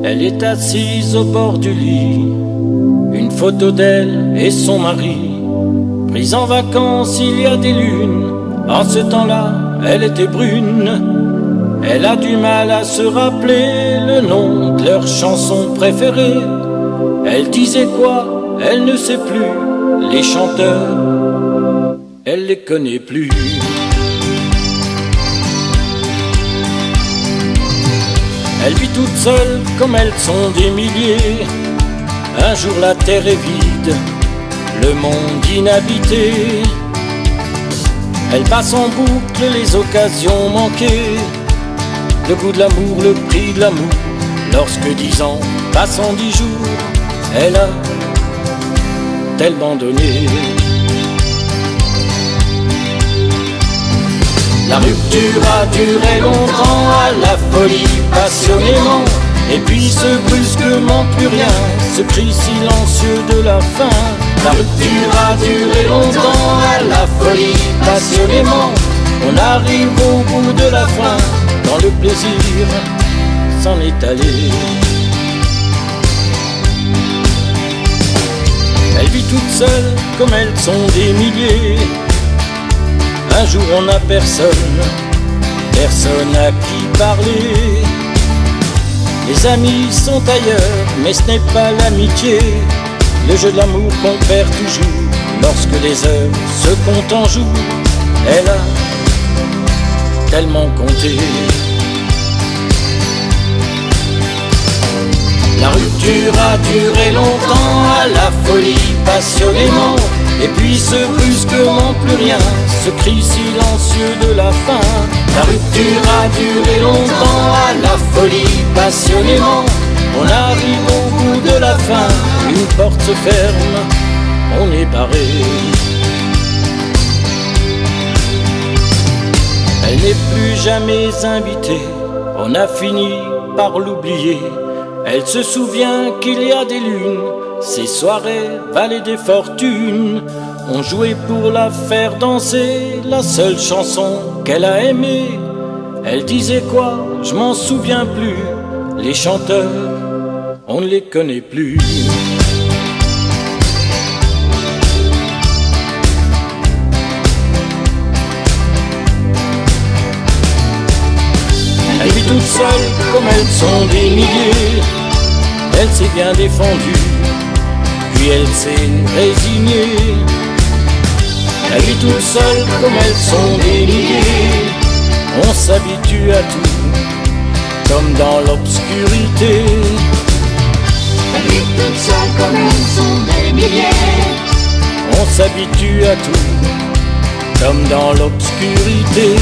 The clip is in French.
Elle est assise au bord du lit, une photo d'elle et son mari, prise en vacances il y a des lunes. En ce temps-là, elle était brune. Elle a du mal à se rappeler le nom de leur chanson préférée. Elle disait quoi? Elle ne sait plus. Les chanteurs, elle les connaît plus. Elle vit toute seule comme elles sont des milliers. Un jour la terre est vide, le monde inhabité. Elle passe en boucle les occasions manquées, le goût de l'amour, le prix de l'amour. Lorsque 10 ans passent en 10 jours, elle a tellement donné. La rupture a duré longtemps, à la folie passionnément. Et puis ce brusquement plus rien, ce cri silencieux de la fin. La rupture a duré longtemps, à la folie passionnément. On arrive au bout de la fin, quand le plaisir s'en est allé. Elle vit toute seule comme elles sont des milliers. Un jour on n'a personne, personne à qui parler. Les amis sont ailleurs, mais ce n'est pas l'amitié. Le jeu de l'amour qu'on perd toujours, lorsque les heures se comptent en jours. Elle a tellement compté. La rupture a duré longtemps, à la folie passionnément. Et puis ce brusquement plus rien, ce cri silencieux de la fin. La rupture a duré longtemps, à la folie passionnément. On arrive au bout de la fin, une porte se ferme, on est barré. Elle n'est plus jamais invitée, on a fini par l'oublier. Elle se souvient qu'il y a des lunes, ces soirées valaient des fortunes. On jouait pour la faire danser, la seule chanson qu'elle a aimée. Elle disait quoi? Je m'en souviens plus. Les chanteurs, on ne les connaît plus. Elle vit toute seule comme elles sont des milliers. Elle s'est bien défendue, puis elle s'est résignée. Elle vit toute seule comme elles sont des milliers. On s'habitue à tout, comme dans l'obscurité. Elle vit toute seule comme elles sont des milliers. On s'habitue à tout, comme dans l'obscurité.